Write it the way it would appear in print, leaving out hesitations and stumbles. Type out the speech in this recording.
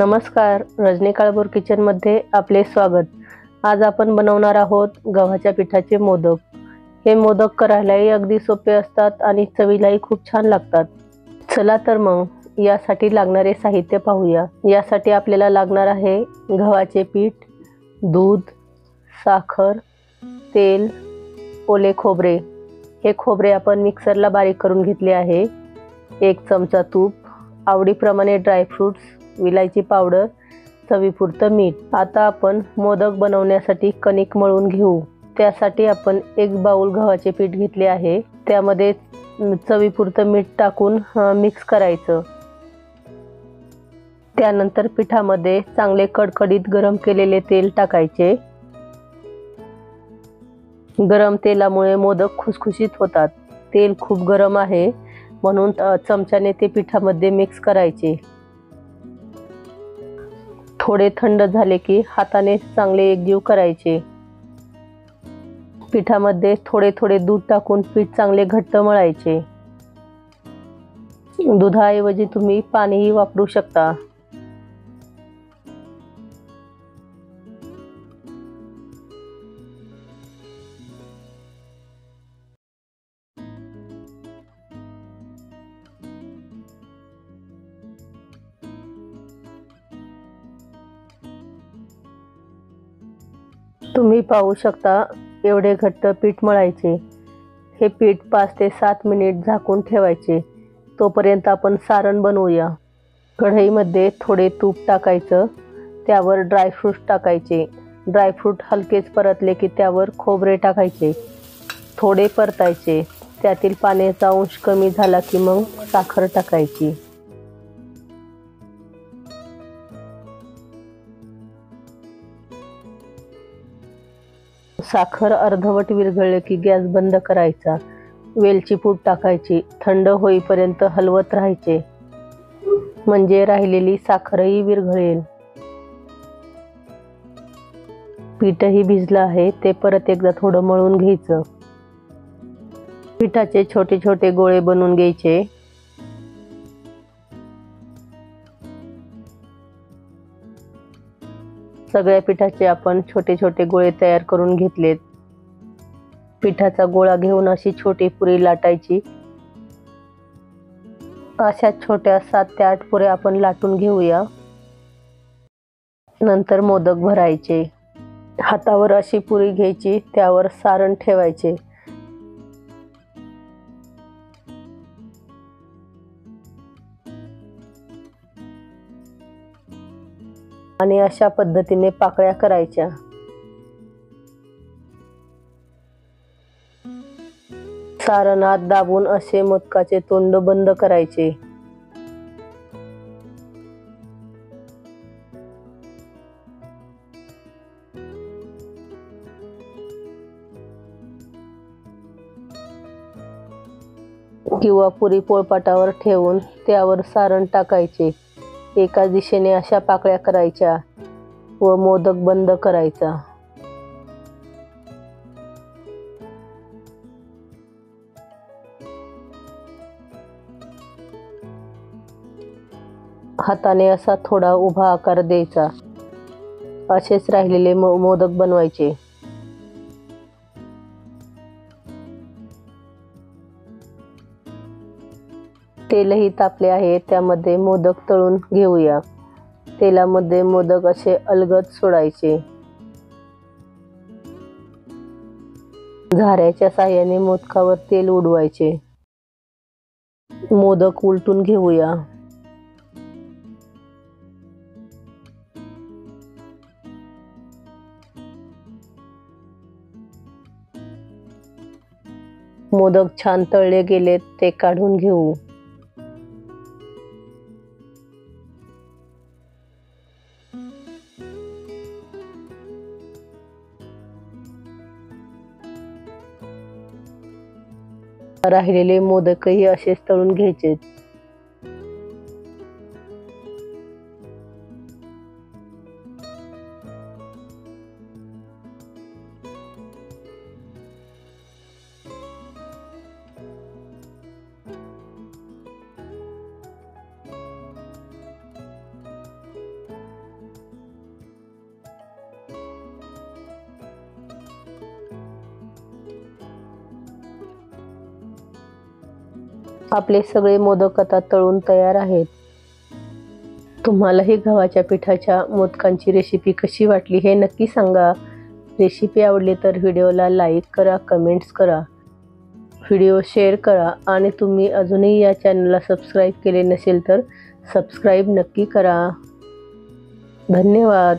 नमस्कार, रजनी काळभोर किचनमध्ये आपले स्वागत। आज आपण बनवणार आहोत गव्हाच्या पिठाचे मोदक। हे मोदक करायलाही अगदी सोपे असतात आणि चवीलाही खूप छान लागतात। चला तर मग यासाठी लागणारे साहित्य पाहूया। यासाठी आपल्याला लागणार आहे गव्हाचे पीठ, दूध, साखर, तेल, ओले खोबरे। हे खोबरे आपण मिक्सरला बारीक करून घेतले आहे। 1 चमचा तूप, आवडीप्रमाणे ड्रायफ्रुट्स, विलायची पावडर, चवीपुरतं मीठ। आता आपण मोदक बनवण्यासाठी कणिक मळून घेऊ। त्यासाठी आपण 1 बाउल गव्हाचे पीठ घेतले आहे। त्यामध्ये चवीपुरतं मीठ टाकून मिक्स करायचं। त्यानंतर पिठामध्ये चांगले कडकडीत गरम केलेले तेल टाकायचे। गरम तेलामुळे मोदक खुसखुशीत होतात। तेल खूप गरम आहे म्हणून चमच्याने ते पिठामध्ये मिक्स करायचे। थोडे थंड झाले की हाताने चांगले एकजीव करायचे। पिठामध्ये थोडे थोडे दूध टाकून पीठ चांगले घट्ट मळायचे। दुधाऐवजी तुम्ही पाणीही वापरू शकता। तुम्ही पाहू शकता एवढे घट्ट पीठ मळायचे। हे पीठ 5 ते 7 मिनिट झाकून ठेवायचे। तोपर्यंत आपण सारण बनवूया। कढईमध्ये थोडे तूप टाकायचं, त्यावर ड्रायफ्रूट टाकायचे। ड्रायफ्रूट हलकेच परतले की त्यावर खोबरे टाकायचे, थोडे परतायचे। त्यातील पाण्याचा अंश कमी झाला की मग साखर टाकायची। साखर अर्धवट विरघळले की गॅस बंद करायचा। वेलची पूड टाकायची। थंड होईपर्यंत हलवत राहायचे, म्हणजे राहिलेली साखरही विरघळेल। पीठही भिजलं आहे, ते परत एकदा थोडं मळून घ्यायचं। पिठाचे छोटे छोटे गोळे बनवून घ्यायचे। सगळ्या पिठाचे आपण छोटे छोटे गोळे तयार करून घेतलेत। पिठाचा गोळा घेऊन अशी छोटी पुरी लाटायची। अशा छोट्या 7 ते 8 पुऱ्या आपण लाटून घेऊया। नंतर मोदक भरायचे। हातावर अशी पुरी घ्यायची, त्यावर सारण ठेवायचे। आणि अशा पद्धतीने पाकळ्या करायच्या। सारण आत दाबून असे मोदकाचे तोंड बंद करायचे। किंवा पुरी पोळपाटावर ठेवून त्यावर सारण टाकायचे। एका दिशेने अशा पाकळ्या करायच्या व मोदक बंद करायचा। हाताने असा थोडा उभा आकार द्यायचा। असेच राहिलेले मोदक बनवायचे। तेलही तापले आहे, त्यामध्ये मोदक तळून घेऊया। तेलामध्ये मोदक असे अलगद सोडायचे। झाऱ्याच्या साहाय्याने मोदकावर तेल उडवायचे। मोदक उलटून घेऊया। मोदक छान तळले गेलेत, ते काढून घेऊ। राहिलेले मोदकही असेच तळून घ्यायचे। आपले सगळे मोदक आता तळून तयार आहेत. तुम्हाला ही गव्हाच्या पिठाच्या मोदकांची रेसिपी कशी वाटली हे नक्की सांगा. रेसिपी आवडली तर व्हिडिओला लाईक करा, कमेंट्स करा, व्हिडिओ शेअर करा आणि तुम्ही अजूनही या चॅनलला सबस्क्राईब केले नसेल तर सबस्क्राईब नक्की करा. धन्यवाद.